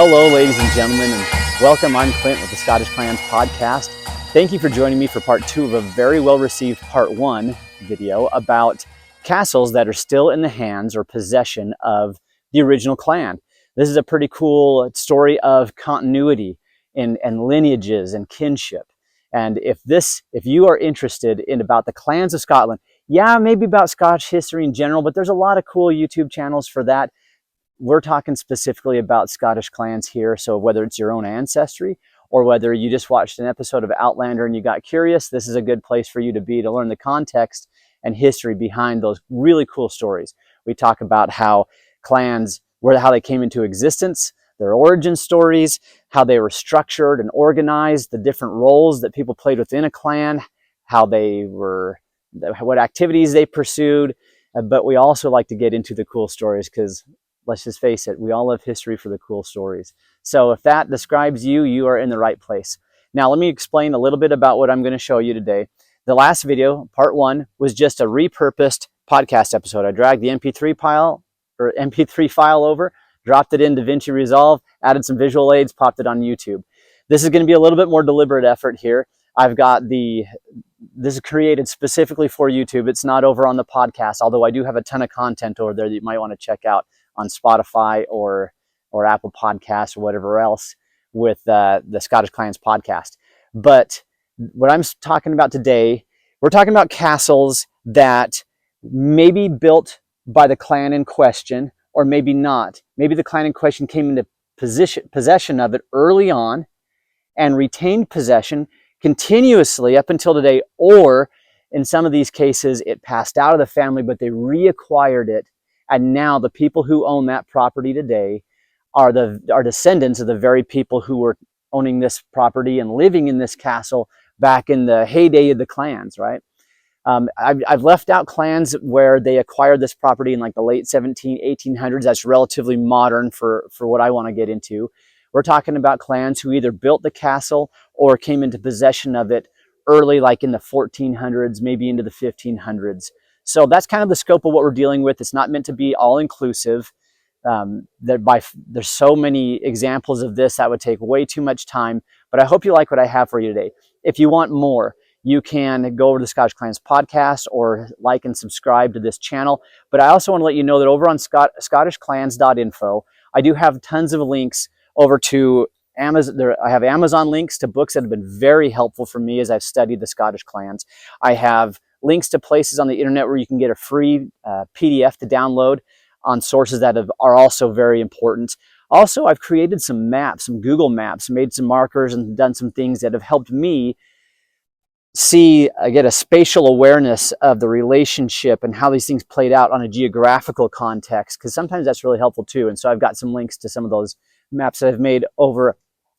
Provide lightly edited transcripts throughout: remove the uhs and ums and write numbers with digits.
Hello, ladies and gentlemen, and welcome. I'm Clint with the Scottish Clans podcast. Thank you for joining me for part 2 of a very well-received part 1 video about castles that are still in the hands or possession of the original clan. This is a pretty cool story of continuity and lineages and kinship. And if you are interested in about the clans of Scotland, maybe about Scottish history in general, but there's a lot of cool YouTube channels for that. We're talking specifically about Scottish clans here. So whether it's your own ancestry or whether you just watched an episode of Outlander and you got curious, this is a good place for you to be to learn the context and history behind those really cool stories. We talk about how clans, how they came into existence, their origin stories, how they were structured and organized, the different roles that people played within a clan, what activities they pursued. But we also like to get into the cool stories because, let's just face it, we all love history for the cool stories. So if that describes you, you are in the right place. Now, let me explain a little bit about what I'm going to show you today. The last video, part 1, was just a repurposed podcast episode. I dragged the MP3 file over, dropped it in DaVinci Resolve, added some visual aids, popped it on YouTube. This is going to be a little bit more deliberate effort here. This is created specifically for YouTube. It's not over on the podcast, although I do have a ton of content over there that you might want to check out on Spotify or Apple Podcasts or whatever else with the Scottish Clans podcast. But what I'm talking about today, we're talking about castles that may be built by the clan in question, or maybe not. Maybe the clan in question came into possession of it early on and retained possession continuously up until today, or in some of these cases, it passed out of the family, but they reacquired it. And now the people who own that property today are descendants of the very people who were owning this property and living in this castle back in the heyday of the clans, right? I've left out clans where they acquired this property in like the late 1800s. That's relatively modern for what I want to get into. We're talking about clans who either built the castle or came into possession of it early, like in the 1400s, maybe into the 1500s. So that's kind of the scope of what we're dealing with. It's not meant to be all-inclusive. There's so many examples of this that would take way too much time, but I hope you like what I have for you today. If you want more, you can go over to the Scottish Clans podcast or like and subscribe to this channel. But I also want to let you know that over on scottishclans.info, I do have tons of links over to Amazon. I have Amazon links to books that have been very helpful for me as I've studied the Scottish clans. I have links to places on the internet where you can get a free PDF to download on sources that are also very important. Also, I've created some maps, some Google Maps, made some markers and done some things that have helped me get a spatial awareness of the relationship and how these things played out on a geographical context, because sometimes that's really helpful too. And so I've got some links to some of those maps that I've made over,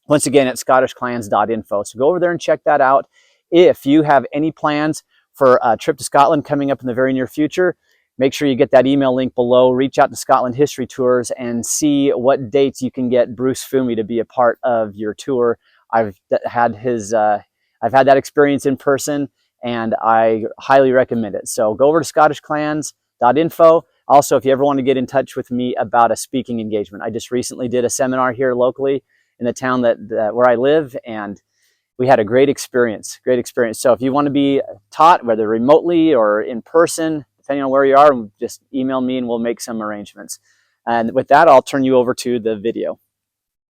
once again, at scottishclans.info. So go over there and check that out. If you have any plans for a trip to Scotland coming up in the very near future, make sure you get that email link below. Reach out to Scotland History Tours and see what dates you can get Bruce Fumey to be a part of your tour. I've had that experience in person, and I highly recommend it. So go over to scottishclans.info. Also, if you ever want to get in touch with me about a speaking engagement, I just recently did a seminar here locally in the town where I live, and we had a great experience. So if you want to be taught, whether remotely or in person, depending on where you are, just email me and we'll make some arrangements. And with that, I'll turn you over to the video.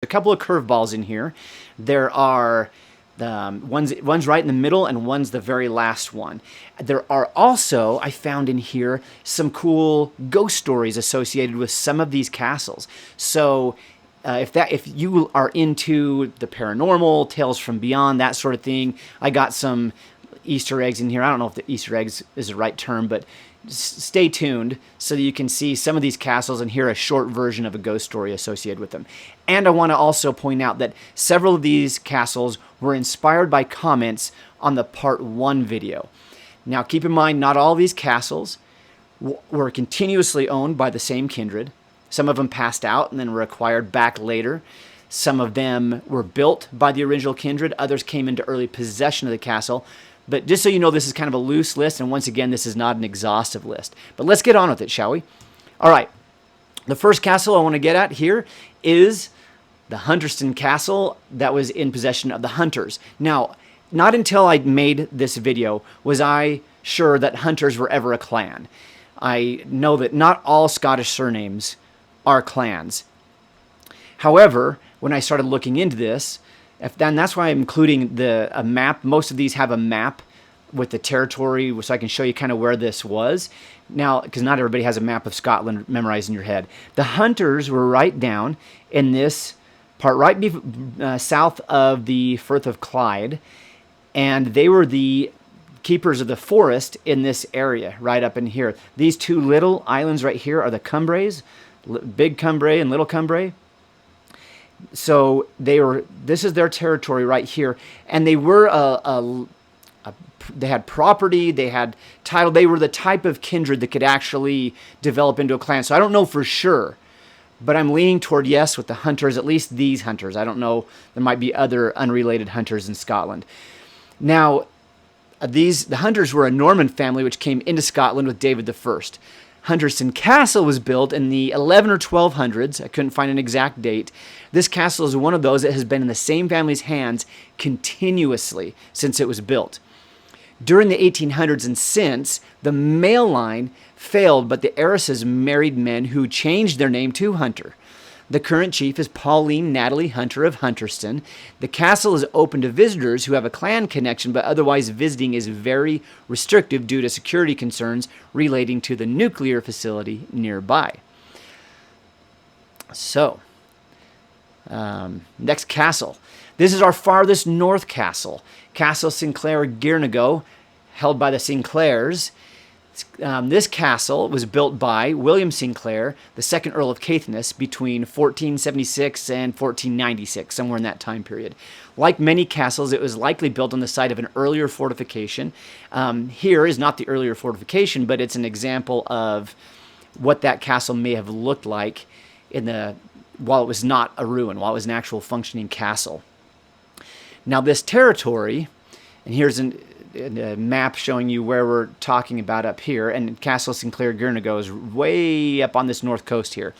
A couple of curveballs in here. There are one's right in the middle and one's the very last one. There are also, I found in here, some cool ghost stories associated with some of these castles. So if you are into the paranormal, tales from beyond, that sort of thing, I got some Easter eggs in here. I don't know if the Easter eggs is the right term, but stay tuned so that you can see some of these castles and hear a short version of a ghost story associated with them. And I want to also point out that several of these castles were inspired by comments on the part 1 video. Now keep in mind, not all of these castles were continuously owned by the same kindred. Some of them passed out and then were acquired back later. Some of them were built by the original kindred. Others came into early possession of the castle. But just so you know, this is kind of a loose list, and once again, this is not an exhaustive list. But let's get on with it, shall we? All right. The first castle I want to get at here is the Hunterston Castle that was in possession of the Hunters. Now, not until I made this video was I sure that Hunters were ever a clan. I know that not all Scottish surnames are clans. However, when I started looking into this, and that's why I'm including a map. Most of these have a map with the territory, so I can show you kind of where this was. Now, because not everybody has a map of Scotland memorized in your head. The Hunters were right down in this part, right south of the Firth of Clyde, and they were the keepers of the forest in this area, right up in here. These two little islands right here are the Cumbraes, Big Cumbrae and Little Cumbrae. So this is their territory right here, and they were they had property, they had title, they were the type of kindred that could actually develop into a clan. So I don't know for sure, but I'm leaning toward yes with the Hunters, at least these Hunters. I don't know, there might be other unrelated Hunters in Scotland. Now, the Hunters were a Norman family which came into Scotland with David I. Hunterston Castle was built in the 11 or 1200s. I couldn't find an exact date. This castle is one of those that has been in the same family's hands continuously since it was built. During the 1800s and since, the male line failed, but the heiresses married men who changed their name to Hunter. The current chief is Pauline Natalie Hunter of Hunterston. The castle is open to visitors who have a clan connection, but otherwise visiting is very restrictive due to security concerns relating to the nuclear facility nearby. So, next castle. This is our farthest north castle. Castle Sinclair Girnigoe, held by the Sinclairs. This castle was built by William Sinclair, the second Earl of Caithness, between 1476 and 1496, somewhere in that time period. Like many castles, it was likely built on the site of an earlier fortification. Here is not the earlier fortification, but it's an example of what that castle may have looked like while it was not a ruin, while it was an actual functioning castle. Now this territory, and here's a map showing you where we're talking about up here, and Castle Sinclair Girnigoe is way up on this north coast here.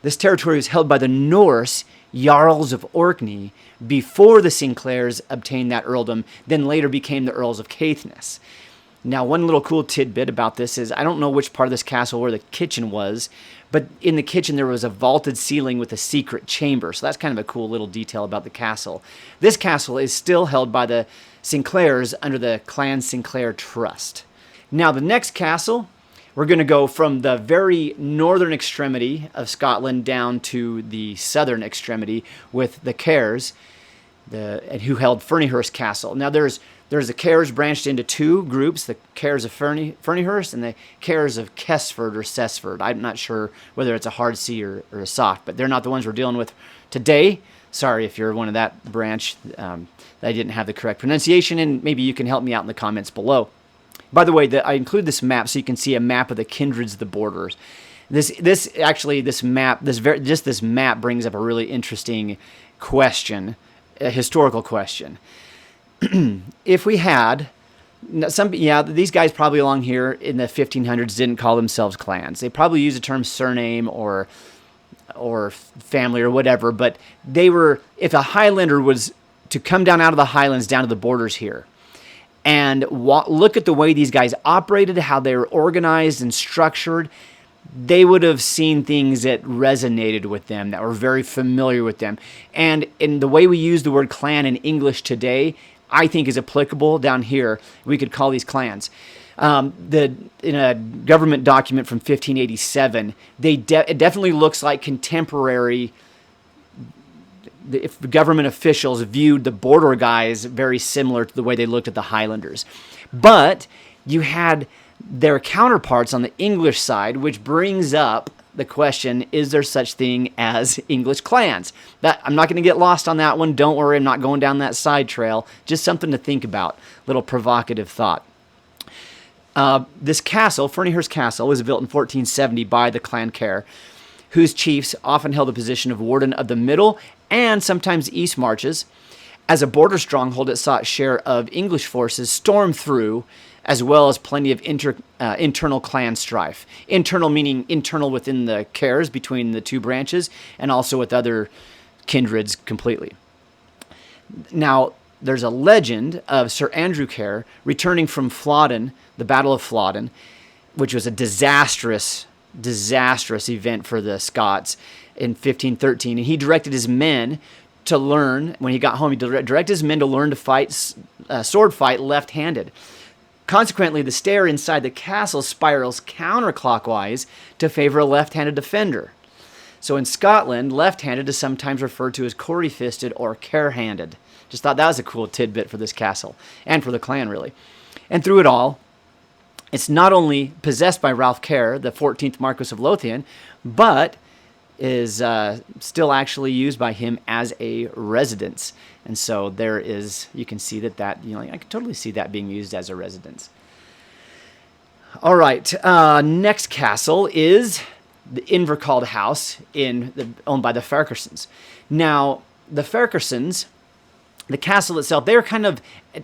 This territory was held by the Norse Jarls of Orkney before the Sinclairs obtained that earldom, then later became the Earls of Caithness. Now, one little cool tidbit about this is, I don't know which part of this castle where the kitchen was, but in the kitchen there was a vaulted ceiling with a secret chamber. So that's kind of a cool little detail about the castle. This castle is still held by the Sinclairs under the Clan Sinclair Trust. Now, the next castle, we're going to go from the very northern extremity of Scotland down to the southern extremity with the Kerrs, who held Ferniehirst Castle. Now, there's the Kerrs branched into two groups, the Kerrs of Ferniehirst and the Kerrs of Kesford or Cessford. I'm not sure whether it's a hard C or a soft, but they're not the ones we're dealing with today. Sorry if you're one of that branch that I didn't have the correct pronunciation, and maybe you can help me out in the comments below. By the way, I include this map so you can see a map of the kindreds, the borders. This map brings up a really interesting question, a historical question. If we had these guys probably along here in the 1500s didn't call themselves clans. They probably used the term surname or family or whatever, but they were, if a Highlander was to come down out of the Highlands down to the borders here and look at the way these guys operated, how they were organized and structured, they would have seen things that resonated with them, that were very familiar with them. And in the way we use the word clan in English today, I think is applicable down here. We could call these clans. In a government document from 1587, it definitely looks like contemporary. If the government officials viewed the border guys very similar to the way they looked at the Highlanders. But you had their counterparts on the English side, which brings up the question, is there such thing as English clans? I'm not going to get lost on that one. Don't worry, I'm not going down that side trail. Just something to think about. Little provocative thought. This castle, Ferniehirst Castle, was built in 1470 by the Clan Kerr, whose chiefs often held the position of warden of the Middle and sometimes East Marches. As a border stronghold, it sought share of English forces stormed through, as well as plenty of internal clan strife. Internal meaning internal within the Kerrs, between the two branches, and also with other kindreds completely. Now, there's a legend of Sir Andrew Care returning from Flodden, the Battle of Flodden, which was a disastrous event for the Scots in 1513. And he directed his men to learn, when he got home, he directed his men to learn to fight, sword fight left-handed. Consequently, the stair inside the castle spirals counterclockwise to favor a left-handed defender. So in Scotland, left-handed is sometimes referred to as corey-fisted or care-handed. Just thought that was a cool tidbit for this castle, and for the clan, really. And through it all, it's not only possessed by Ralph Care, the 14th Marquess of Lothian, but is still actually used by him as a residence. And so there is, you can see that, I can totally see that being used as a residence. All right, next castle is the Invercauld House owned by the Ferniehirsts. Now, the Ferniehirsts, the castle itself, they were kind of,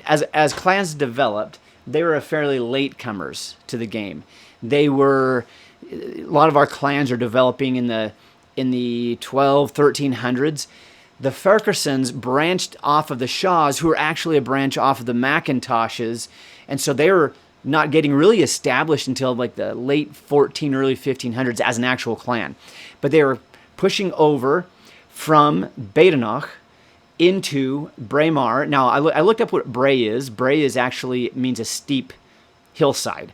as clans developed, they were fairly latecomers to the game. A lot of our clans are developing in the 1300s. The Ferniehirsts branched off of the Shaws, who were actually a branch off of the Macintoshes, and so they were not getting really established until like the late early 1500s as an actual clan. But they were pushing over from Badenoch into Braemar. Now, I looked up what Bray is. Bray means a steep hillside.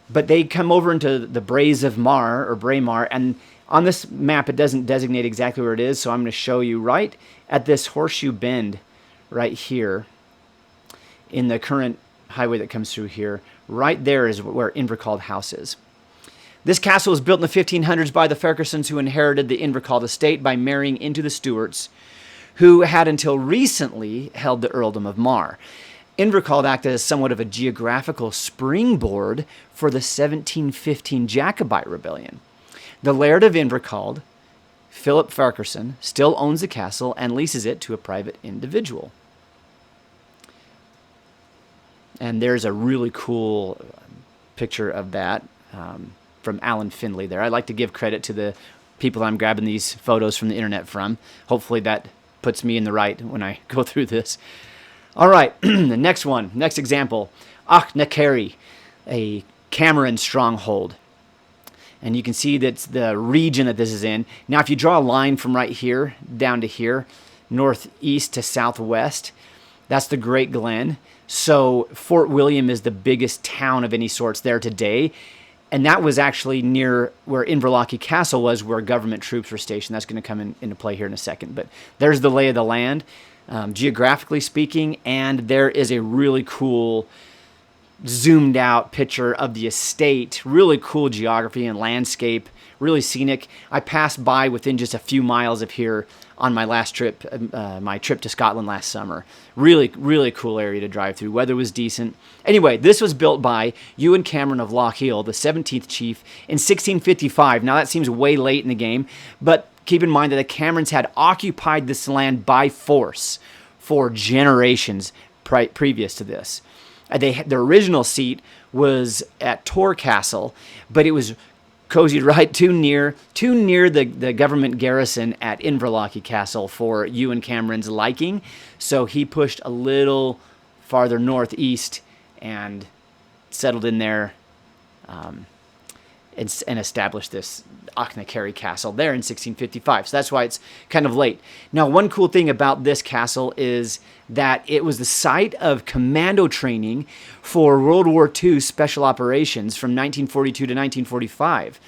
But they come over into the Braes of Mar, or Braemar, and on this map it doesn't designate exactly where it is, so I'm going to show you right at this horseshoe bend right here in the current highway that comes through here. Right there is where Invercauld House is. This castle was built in the 1500s by the Ferniehirsts, who inherited the Invercauld estate by marrying into the Stuarts, who had until recently held the earldom of Mar. Invercauld acted as somewhat of a geographical springboard for the 1715 Jacobite rebellion. The Laird of Invercauld, Philip Ferniehirst, still owns the castle and leases it to a private individual. And there's a really cool picture of that from Alan Findlay there. I like to give credit to the people I'm grabbing these photos from the internet from. Hopefully that puts me in the right when I go through this. All right, the next example, Achnacarry, a Cameron stronghold. And you can see that's the region that this is in. Now, if you draw a line from right here down to here, northeast to southwest, that's the Great Glen. So Fort William is the biggest town of any sorts there today. And that was actually near where Ardvorlich Castle was, where government troops were stationed. That's going to come into play here in a second. But there's the lay of the land, geographically speaking. And there is a really cool zoomed out picture of the estate. Really cool geography and landscape. Really scenic. I passed by within just a few miles of here on my last trip, my trip to Scotland last summer. Really, really cool area to drive through. Weather was decent. Anyway, this was built by Ewan Cameron of Lochiel, the 17th chief, in 1655. Now, that seems way late in the game, but keep in mind that the Camerons had occupied this land by force for generations previous to this. Their original seat was at Tor Castle, but it was cozied right too near the government garrison at Invercauld Castle for Ewan Cameron's liking. So he pushed a little farther northeast and settled in there and established this Achnacarry Castle there in 1655. So that's why it's kind of late. Now, one cool thing about this castle is that it was the site of commando training for World War II special operations from 1942 to 1945.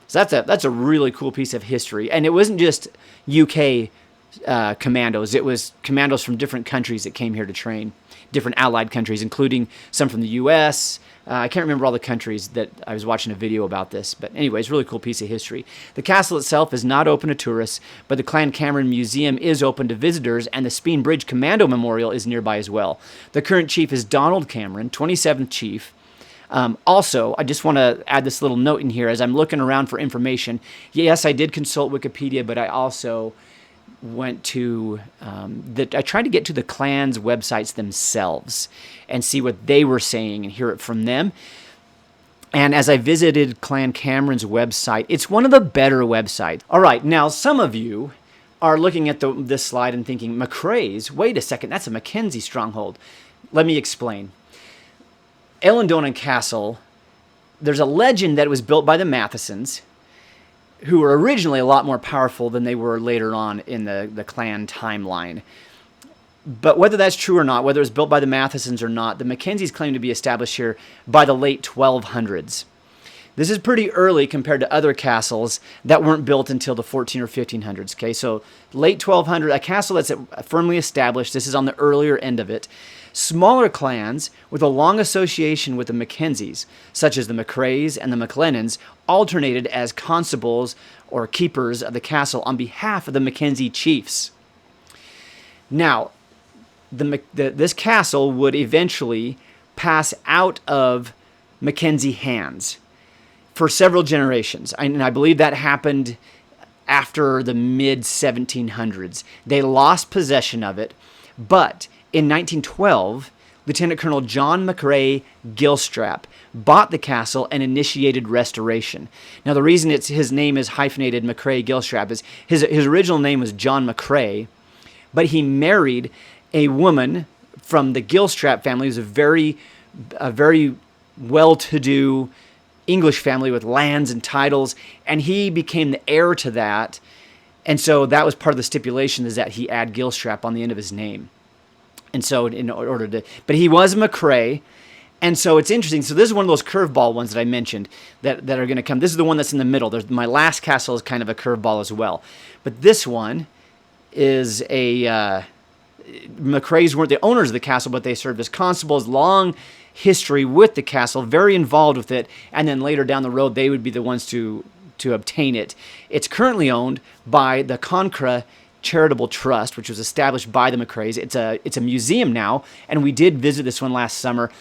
So that's a really cool piece of history. And it wasn't just UK commandos. It was commandos from different countries that came here to train, different allied countries, including some from the US. I can't remember all the countries that I was watching a video about this. But anyways, really cool piece of history. The castle itself is not open to tourists, but the Clan Cameron Museum is open to visitors, and the Speen Bridge Commando Memorial is nearby as well. The current chief is Donald Cameron, 27th chief. Also, I just want to add this little note in here as I'm looking around for information. Yes, I did consult Wikipedia, but I also went to I tried to get to the clans' websites themselves and see what they were saying and hear it from them. And as I visited Clan Cameron's website, it's one of the better websites. All right, now some of you are looking at this slide and thinking, McCrae's? Wait a second, that's a Mackenzie stronghold. Let me explain. Donan Castle, there's a legend that it was built by the Mathesons, who were originally a lot more powerful than they were later on in the clan timeline. But whether that's true or not, whether it was built by the Mathesons or not, the Mackenzies claim to be established here by the late 1200s. This is pretty early compared to other castles that weren't built until the 14 or 1500s. Okay, so late 1200, a castle that's firmly established. This is on the earlier end of it. Smaller clans with a long association with the Mackenzies, such as the McCraes and the MacLennans, alternated as constables or keepers of the castle on behalf of the Mackenzie chiefs. Now, this castle would eventually pass out of Mackenzie hands for several generations. And I believe that happened after the mid-1700s. They lost possession of it, but in 1912, Lieutenant Colonel John McRae Gilstrap bought the castle and initiated restoration. Now, the reason his name is hyphenated McRae Gilstrap is his original name was John McRae, but he married a woman from the Gilstrap family, who's a very well-to-do English family with lands and titles, and he became the heir to that. And so that was part of the stipulation, is that he add Gilstrap on the end of his name. And so in order to, but he was McRae. And so it's interesting. So this is one of those curveball ones that I mentioned that are going to come. This is the one that's in the middle. My last castle is kind of a curveball as well. But this one is McRae's weren't the owners of the castle, but they served as constables, long history with the castle, very involved with it. And then later down the road, they would be the ones to obtain it. It's currently owned by the Concra Charitable Trust, which was established by the McRaes. It's a museum now, and we did visit this one last summer.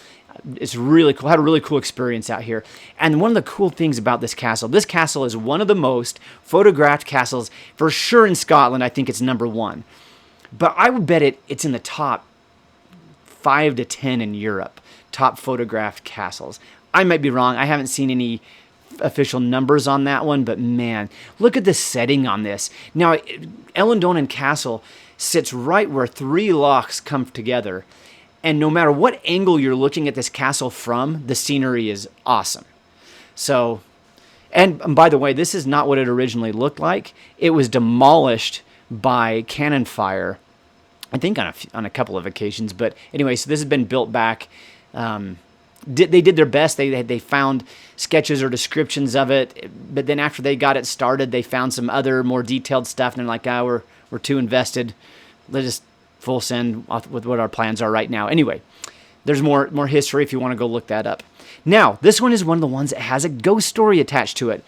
It's really cool. I had a really cool experience out here. And one of the cool things about this castle is one of the most photographed castles, for sure in Scotland. I think it's number one. But I would bet it's in the top 5 to 10 in Europe, top photographed castles. I might be wrong. I haven't seen any official numbers on that one, but man, look at the setting on this. Now, Donan Castle sits right where 3 lochs come together, and no matter what angle you're looking at this castle from, the scenery is awesome. So, and by the way, this is not what it originally looked like. It was demolished by cannon fire, I think on a couple of occasions. But anyway, so this has been built back. They did their best. They found sketches or descriptions of it, but then after they got it started, they found some other more detailed stuff, and they're like, we're too invested. Let's just full send with what our plans are right now. Anyway, there's more history if you want to go look that up. Now, this one is one of the ones that has a ghost story attached to it.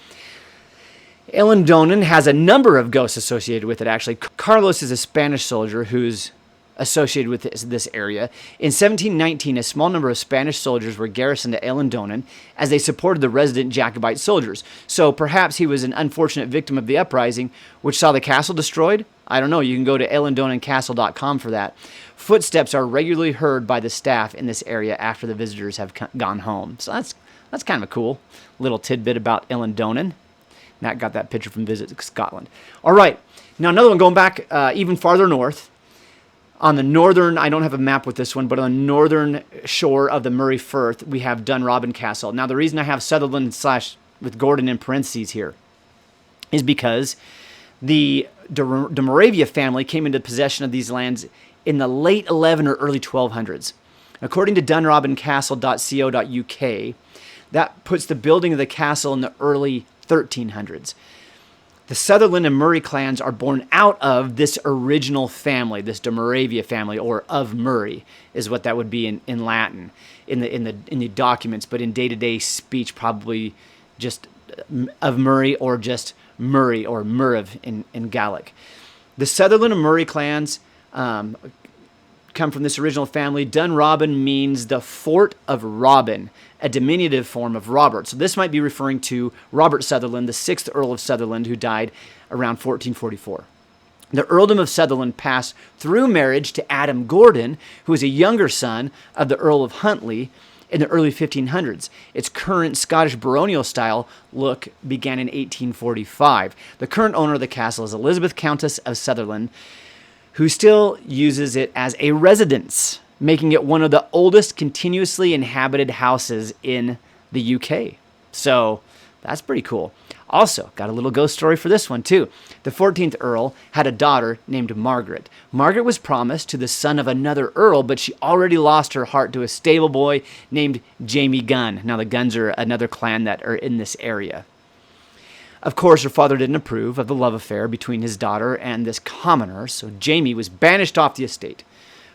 Donan has a number of ghosts associated with it, actually. Carlos is a Spanish soldier who's associated with this area. In 1719, a small number of Spanish soldiers were garrisoned at Donan as they supported the resident Jacobite soldiers. So perhaps he was an unfortunate victim of the uprising, which saw the castle destroyed? I don't know. You can go to ellendonancastle.com for that. Footsteps are regularly heard by the staff in this area after the visitors have gone home. So that's kind of a cool little tidbit about Donan. Matt got that picture from Visit Scotland. All right. Now another one going back even farther north. On the northern, I don't have a map with this one, but on the northern shore of the Murray Firth, we have Dunrobin Castle. Now, the reason I have Sutherland / with Gordon in parentheses here is because the de Moravia family came into possession of these lands in the late 11 or early 1200s. According to dunrobinCastle.co.uk, that puts the building of the castle in the early 1300s. The Sutherland and Murray clans are born out of this original family, this de Moravia family, or of Murray, is what that would be in Latin, in the documents, but in day-to-day speech, probably just of Murray or just Murray or Murriv in Gaelic. The Sutherland and Murray clans come from this original family. Dunrobin means the fort of Robin, a diminutive form of Robert. So this might be referring to Robert Sutherland, the 6th Earl of Sutherland, who died around 1444. The earldom of Sutherland passed through marriage to Adam Gordon, who was a younger son of the Earl of Huntly, in the early 1500s. Its current Scottish baronial style look began in 1845. The current owner of the castle is Elizabeth, Countess of Sutherland, who still uses it as a residence, making it one of the oldest continuously inhabited houses in the UK. So that's pretty cool. Also, got a little ghost story for this one, too. The 14th Earl had a daughter named Margaret. Margaret was promised to the son of another Earl, but she already lost her heart to a stable boy named Jamie Gunn. Now, the Gunns are another clan that are in this area. Of course, her father didn't approve of the love affair between his daughter and this commoner, so Jamie was banished off the estate.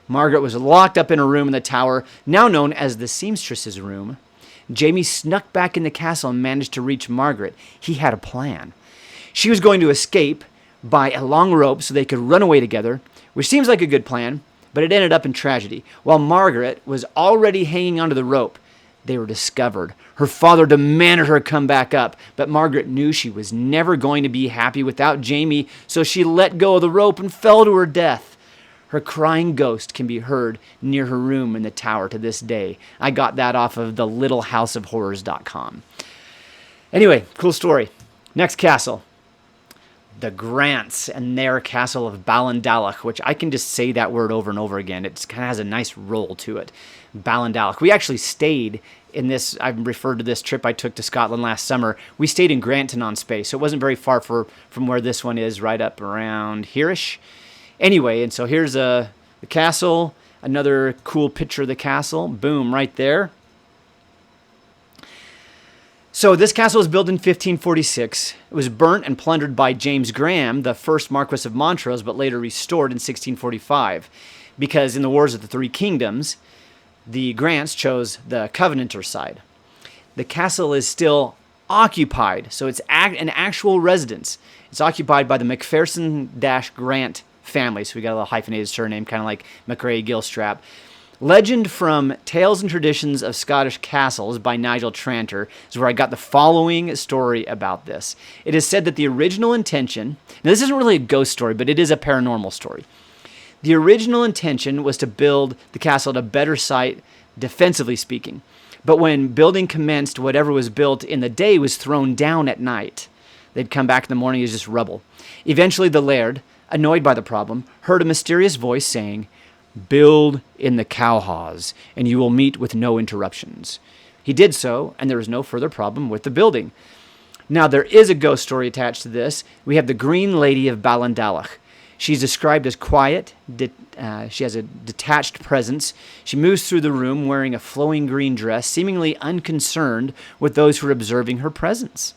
Margaret was locked up in a room in the tower, now known as the seamstress's room. Jamie snuck back in the castle and managed to reach Margaret. He had a plan. She was going to escape by a long rope so they could run away together, which seems like a good plan, but it ended up in tragedy. While Margaret was already hanging onto the rope, they were discovered. Her father demanded her come back up, but Margaret knew she was never going to be happy without Jamie, so she let go of the rope and fell to her death. Her crying ghost can be heard near her room in the tower to this day. I got that off of the littlehouseofhorrors.com. Anyway, cool story. Next castle. The Grants and their castle of Ballindalloch, which I can just say that word over and over again. It kind of has a nice roll to it. Ballindalloch. We actually stayed in this, I've referred to this trip I took to Scotland last summer. We stayed in Grantown-on-Spey, so it wasn't very far from where this one is, right up around here-ish. Anyway, and so here's the castle, another cool picture of the castle. Boom, right there. So this castle was built in 1546. It was burnt and plundered by James Graham, the first Marquess of Montrose, but later restored in 1645. Because in the Wars of the Three Kingdoms, the Grants chose the Covenanter side. The castle is still occupied, so it's an actual residence. It's occupied by the Macpherson-Grant family, so we got a little hyphenated surname, kind of like McRae Gilstrap. Legend from Tales and Traditions of Scottish Castles by Nigel Tranter is where I got the following story about this. It is said that the original intention, now this isn't really a ghost story, but it is a paranormal story. The original intention was to build the castle at a better site, defensively speaking. But when building commenced, whatever was built in the day was thrown down at night. They'd come back in the morning as just rubble. Eventually the laird, annoyed by the problem, heard a mysterious voice saying, "Build in the cowhaws, and you will meet with no interruptions." He did so, and there was no further problem with the building. Now, there is a ghost story attached to this. We have the Green Lady of Ballindalloch. She's described as quiet. She has a detached presence. She moves through the room wearing a flowing green dress, seemingly unconcerned with those who are observing her presence.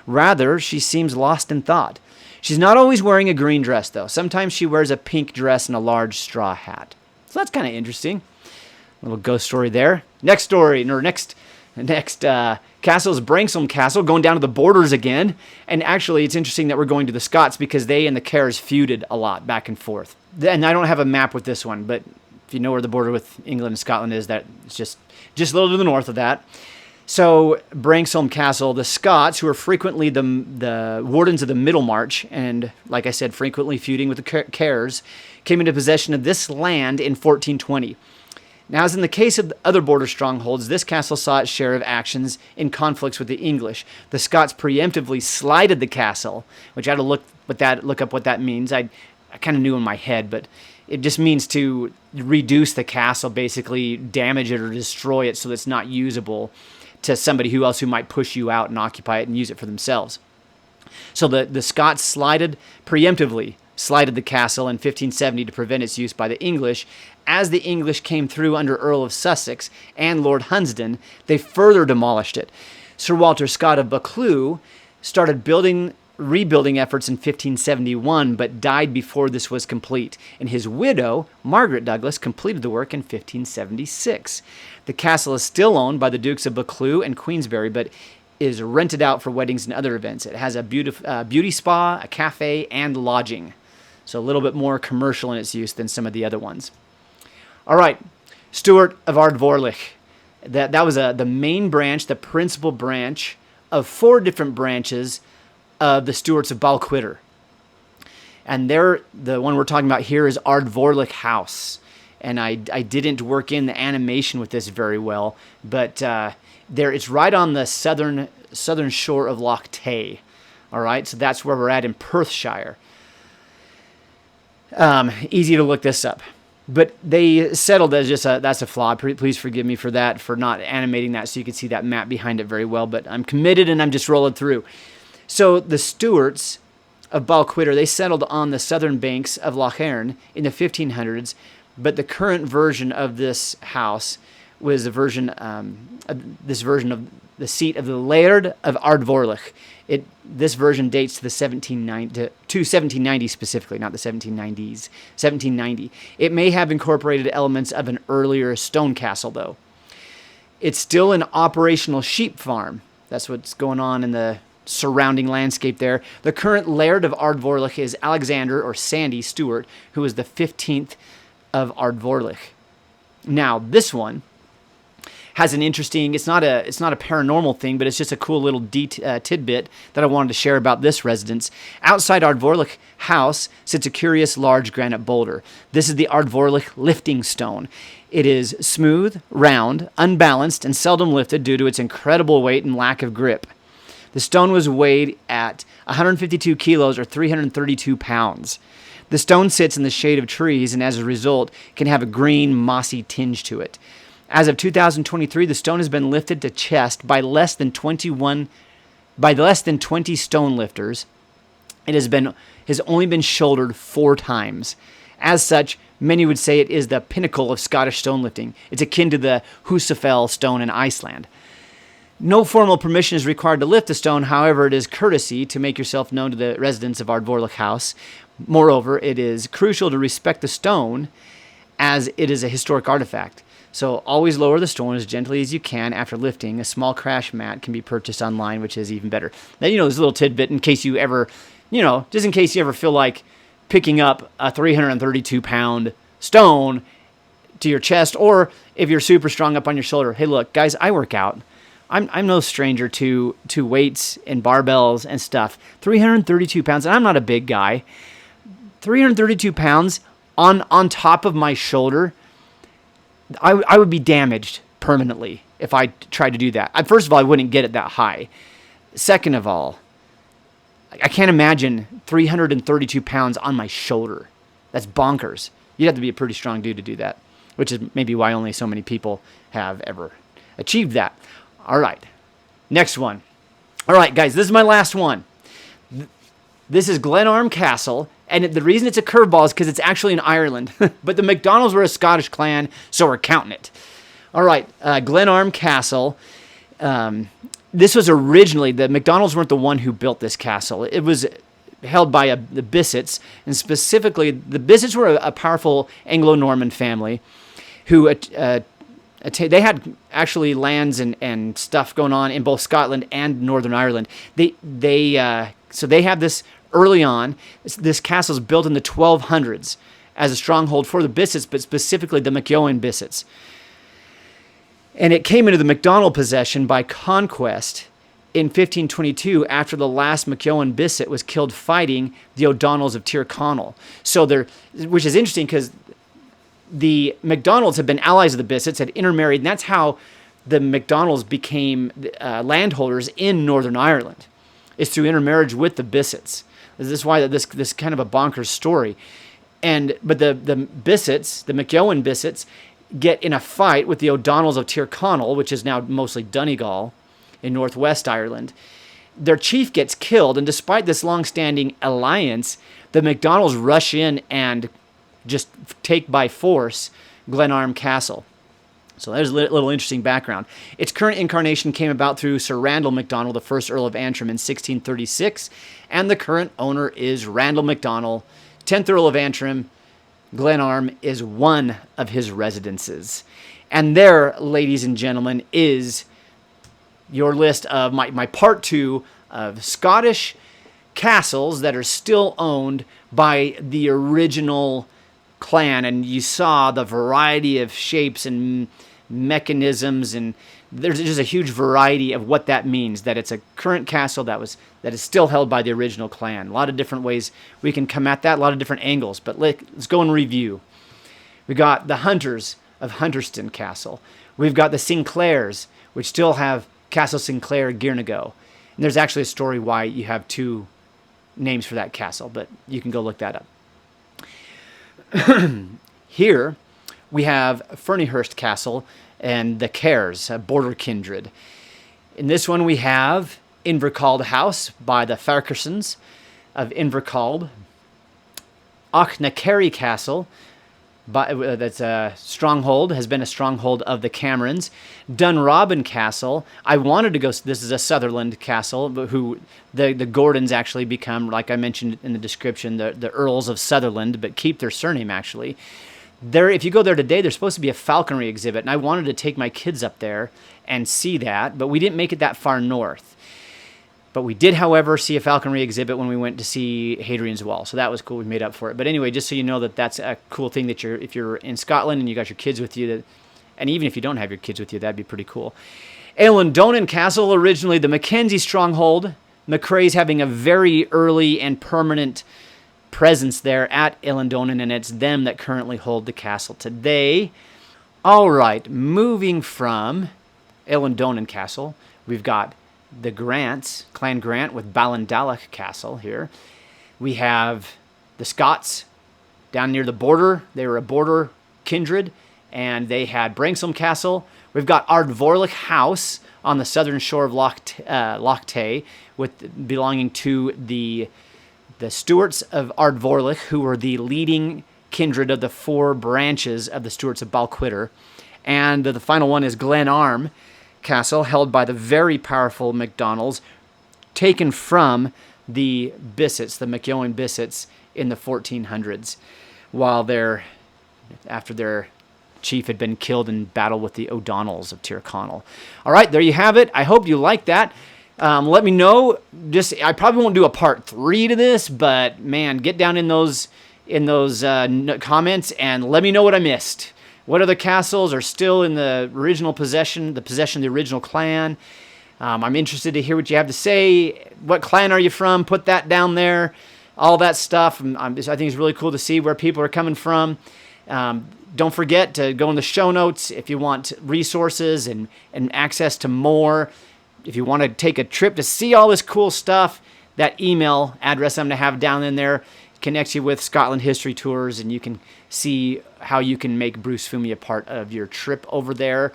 Rather, she seems lost in thought. She's not always wearing a green dress, though. Sometimes she wears a pink dress and a large straw hat. So that's kind of interesting. A little ghost story there. Next story, or next castle is Branxholme Castle, going down to the borders again. And actually, it's interesting that we're going to the Scots because they and the Kerrs feuded a lot back and forth. And I don't have a map with this one, but if you know where the border with England and Scotland is, that it's just a little to the north of that. So, Branxholme Castle, the Scots, who are frequently the wardens of the Middlemarch, and, like I said, frequently feuding with the Kerrs, came into possession of this land in 1420. Now, as in the case of other border strongholds, this castle saw its share of actions in conflicts with the English. The Scots preemptively slighted the castle, which I had to look up what that means. I kind of knew in my head, but it just means to reduce the castle, basically damage it or destroy it so that it's not usable to somebody who might push you out and occupy it and use it for themselves. So the Scots preemptively slighted the castle in 1570 to prevent its use by the English. As the English came through under Earl of Sussex and Lord Hunsdon, they further demolished it. Sir Walter Scott of Buccleuch started rebuilding efforts in 1571, but died before this was complete. And his widow, Margaret Douglas, completed the work in 1576. The castle is still owned by the Dukes of Buccleuch and Queensberry, but is rented out for weddings and other events. It has a beauty spa, a cafe, and lodging. So a little bit more commercial in its use than some of the other ones. All right, Stewart of Ardvorlich. That was the main branch, the principal branch of 4 different branches of the Stewarts of Balquhidder. And the one we're talking about here is Ardvorlich House. and I didn't work in the animation with this very well, but it's right on the southern shore of Loch Tay. All right, so that's where we're at in Perthshire. Easy to look this up. But they settled as that's a flaw. Please forgive me for that, for not animating that so you could see that map behind it very well. But I'm committed and I'm just rolling through. So the Stuarts of Balquhidder, they settled on the southern banks of Loch Earn in the 1500s. But the current version of this house was this version of the seat of the Laird of Ardvorlich. This version dates to the 1790 specifically, not the 1790s. 1790. It may have incorporated elements of an earlier stone castle, though. It's still an operational sheep farm. That's what's going on in the surrounding landscape there. The current Laird of Ardvorlich is Alexander, or Sandy Stewart, who is the 15th of Ardvorlich. Now, this one has an interesting, it's not a paranormal thing, but it's just a cool little tidbit that I wanted to share about this residence. Outside Ardvorlich House sits a curious large granite boulder. This is the Ardvorlich lifting stone. It is smooth, round, unbalanced, and seldom lifted due to its incredible weight and lack of grip. The stone was weighed at 152 kilos or 332 pounds. The stone sits in the shade of trees and as a result can have a green, mossy tinge to it. As of 2023, the stone has been lifted to chest by less than 20 stone lifters. It has only been shouldered 4 times. As such, many would say it is the pinnacle of Scottish stone lifting. It's akin to the Husafell stone in Iceland. No formal permission is required to lift the stone. However, it is courtesy to make yourself known to the residents of Ardvorlich House. Moreover, it is crucial to respect the stone as it is a historic artifact. So always lower the stone as gently as you can after lifting. A small crash mat can be purchased online, which is even better. Now, there's a little tidbit in case you ever, just in case you ever feel like picking up a 332-pound stone to your chest, or if you're super strong up on your shoulder. Hey, look, guys, I work out. I'm no stranger to weights and barbells and stuff. 332 pounds, and I'm not a big guy. 332 pounds on top of my shoulder, I would be damaged permanently if I tried to do that. First of all, I wouldn't get it that high. Second of all, I can't imagine 332 pounds on my shoulder. That's bonkers. You'd have to be a pretty strong dude to do that, which is maybe why only so many people have ever achieved that. All right, next one. All right, guys, this is my last one. This is Glenarm Castle, and the reason it's a curveball is because it's actually in Ireland. But the MacDonalds were a Scottish clan, so we're counting it. All right, Glenarm Castle. This was originally, the MacDonalds weren't the one who built this castle. It was held by the Bissets, and specifically, the Bissets were a powerful Anglo-Norman family who they had actually lands and stuff going on in both Scotland and Northern Ireland. So they have this early on. This castle is built in the 1200s as a stronghold for the Bissets, but specifically the MacEowen Bissets. And it came into the MacDonald possession by conquest in 1522 after the last MacEowen Bisset was killed fighting the O'Donnells of Tyrconnell. Which is interesting because the MacDonalds had been allies of the Bissets, had intermarried, and that's how the MacDonalds became landholders in Northern Ireland, is through intermarriage with the Bissets. This is why this kind of a bonkers story. But the Bissets, the MacEowen Bissets, get in a fight with the O'Donnells of Tyrconnell, which is now mostly Donegal in northwest Ireland. Their chief gets killed, and despite this long-standing alliance, the MacDonalds rush in and just take by force Glenarm Castle. So there's a little interesting background. Its current incarnation came about through Sir Randall MacDonald, the first Earl of Antrim, in 1636, and the current owner is Randall MacDonald, 10th Earl of Antrim. Glenarm is one of his residences. And there, ladies and gentlemen, is your list of my part 2 of Scottish castles that are still owned by the original clan. And you saw the variety of shapes and mechanisms, and there's just a huge variety of what that means, that it's a current castle that is still held by the original clan. A lot of different ways we can come at that, a lot of different angles, but let's go and review. We got the Hunters of Hunterston Castle. We've got the Sinclairs, which still have Castle Sinclair, Girnigoe. And there's actually a story why you have two names for that castle, but you can go look that up. Here we have Ferniehirst Castle and the Cares, a border kindred. In this one we have Invercauld House by the Farquharsons of Invercauld. Achnacarry Castle, that's a stronghold, has been a stronghold of the Camerons. Dunrobin Castle, I wanted to go, this is a Sutherland castle, but who the Gordons actually become, like I mentioned in the description, the Earls of Sutherland, but keep their surname actually. There, if you go there today, there's supposed to be a falconry exhibit, and I wanted to take my kids up there and see that, but we didn't make it that far north. But we did, however, see a falconry exhibit when we went to see Hadrian's Wall, so that was cool. We made up for it. But anyway, just so you know that that's a cool thing that if you're in Scotland and you got your kids with you, and even if you don't have your kids with you, that'd be pretty cool. Eilean Donan Castle, originally the Mackenzie stronghold. McRae's having a very early and permanent presence there at Eilean Donan, and it's them that currently hold the castle today. All right, moving from Eilean Donan Castle, we've got the Grants, Clan Grant with Ballindalloch Castle here. We have the Scots down near the border. They were a border kindred, and they had Branxholme Castle. We've got Ardvorlich House on the southern shore of Loch Tay, belonging to the Stuarts of Ardvorlich, who were the leading kindred of the four branches of the Stuarts of Balquhidder. And the final one is Glenarm Castle, held by the very powerful MacDonalds, taken from the Bissets, the MacEowen Bissets, in the 1400s, after their chief had been killed in battle with the O'Donnells of Tyrconnell. All right, there you have it. I hope you like that. Let me know. I probably won't do a part 3 to this, but man, get down in those comments and let me know what I missed. What other castles are still in the original possession, the possession of the original clan? I'm interested to hear what you have to say. What clan are you from? Put that down there. All that stuff. I think it's really cool to see where people are coming from. Don't forget to go in the show notes if you want resources and access to more. If you want to take a trip to see all this cool stuff, that email address I'm going to have down in there connects you with Scotland History Tours, and you can see how you can make Bruce Fumey a part of your trip over there.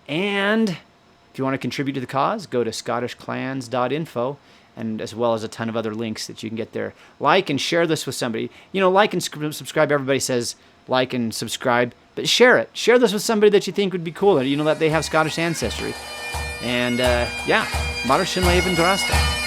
And if you want to contribute to the cause, go to scottishclans.info, and as well as a ton of other links that you can get there. Like and share this with somebody. Like and subscribe. Everybody says like and subscribe, but share it. Share this with somebody that you think would be cool, that they have Scottish ancestry. And Mar sin leibn drasta.